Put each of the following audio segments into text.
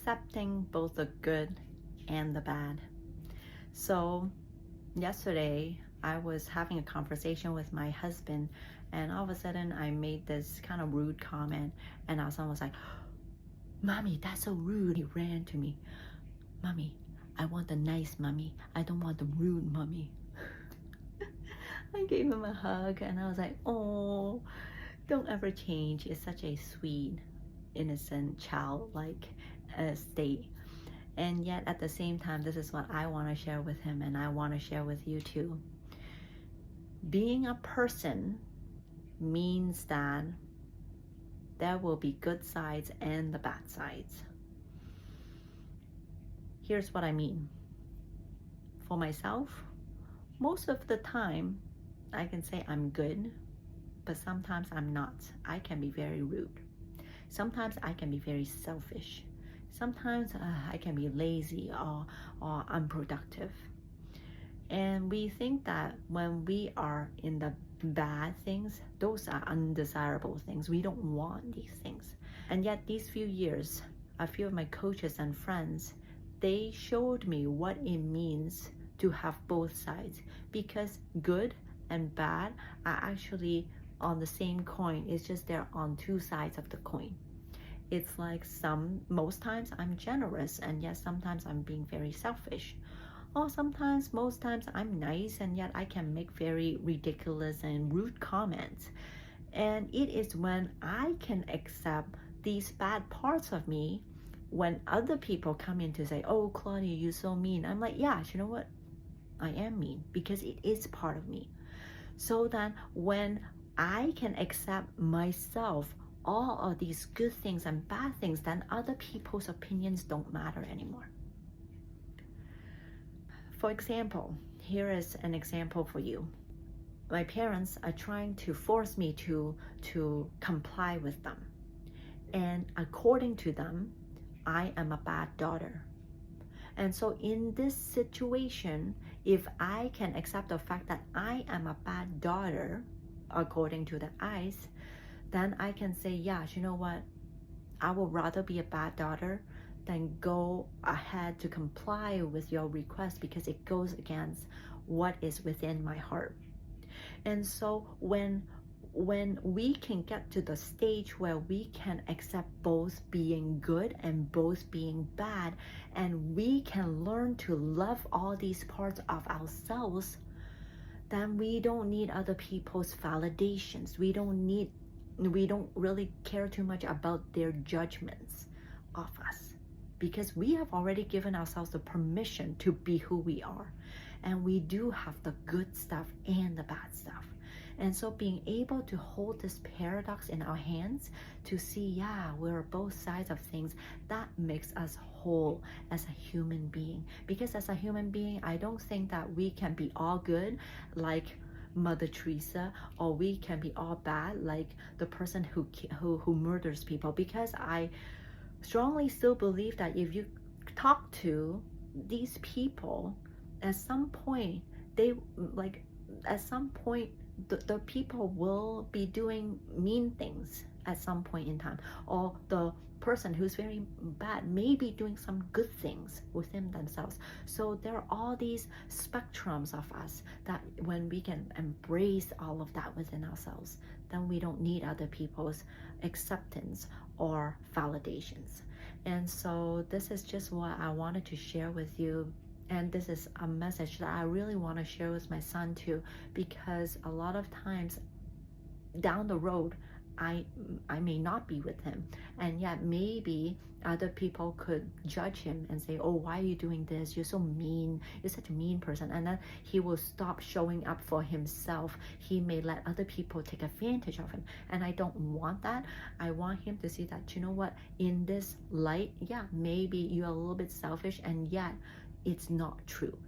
accepting both the good and the bad. So yesterday I was having a conversation with my husband, and all of a sudden I made this kind of rude comment, and our son was like, "Mommy, that's so rude." He ran to me. "Mommy, I want the nice mommy. I don't want the rude mommy." I gave him a hug and I was like, "Oh, don't ever change." It's such a sweet, innocent, childlike state. And yet at the same time, this is what I want to share with him, and I want to share with you too. Being a person means that there will be good sides and the bad sides. Here's what I mean. For myself, most of the time, I can say I'm good, but sometimes I'm not. I can be very rude. Sometimes I can be very selfish. Sometimes I can be lazy or unproductive. And we think that when we are in the bad things, those are undesirable things. We don't want these things. And yet these few years, a few of my coaches and friends, they showed me what it means to have both sides, because good and bad are actually on the same coin. It's just they're on two sides of the coin. It's like most times I'm generous, and yet sometimes I'm being very selfish. Or sometimes, most times I'm nice, and yet I can make very ridiculous and rude comments. And it is when I can accept these bad parts of me, when other people come in to say, "Oh, Claudia, you're so mean." I'm like, yeah, you know what? I am mean because it is part of me. So that when I can accept myself, all of these good things and bad things, then other people's opinions don't matter anymore. For example, here is an example for you. My parents are trying to force me to comply with them. And according to them, I am a bad daughter. And so in this situation, if I can accept the fact that I am a bad daughter, according to their eyes, then I can say, yeah, you know what? I would rather be a bad daughter than go ahead to comply with your request, because it goes against what is within my heart. And so when we can get to the stage where we can accept both being good and both being bad, and we can learn to love all these parts of ourselves, then we don't need other people's validations. We don't really care too much about their judgments of us, because we have already given ourselves the permission to be who we are. And we do have the good stuff and the bad stuff. And so being able to hold this paradox in our hands to see, yeah, we're both sides of things, that makes us whole as a human being. Because as a human being, I don't think that we can be all good like Mother Teresa, or we can be all bad like the person who murders people. Because I strongly still believe that if you talk to these people, at some point the people will be doing mean things at some point in time, or the person who's very bad may be doing some good things within themselves. So there are all these spectrums of us that when we can embrace all of that within ourselves, then we don't need other people's acceptance or validations. And so this is just what I wanted to share with you. And this is a message that I really want to share with my son too, because a lot of times down the road, I may not be with him, and yet maybe other people could judge him and say, "Oh, why are you doing this? You're so mean. You're such a mean person." And then he will stop showing up for himself. He may let other people take advantage of him. And I don't want that. I want him to see that, you know what, in this light, yeah, maybe you're a little bit selfish, and yet it's not true.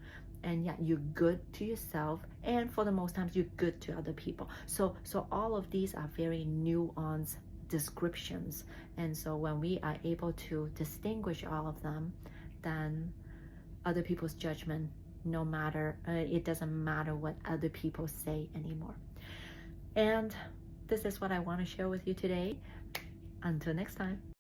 And yet you're good to yourself, and for the most times you're good to other people. So all of these are very nuanced descriptions. And so when we are able to distinguish all of them, then other people's judgment, no matter, it doesn't matter what other people say anymore. And this is what I want to share with you today. Until next time.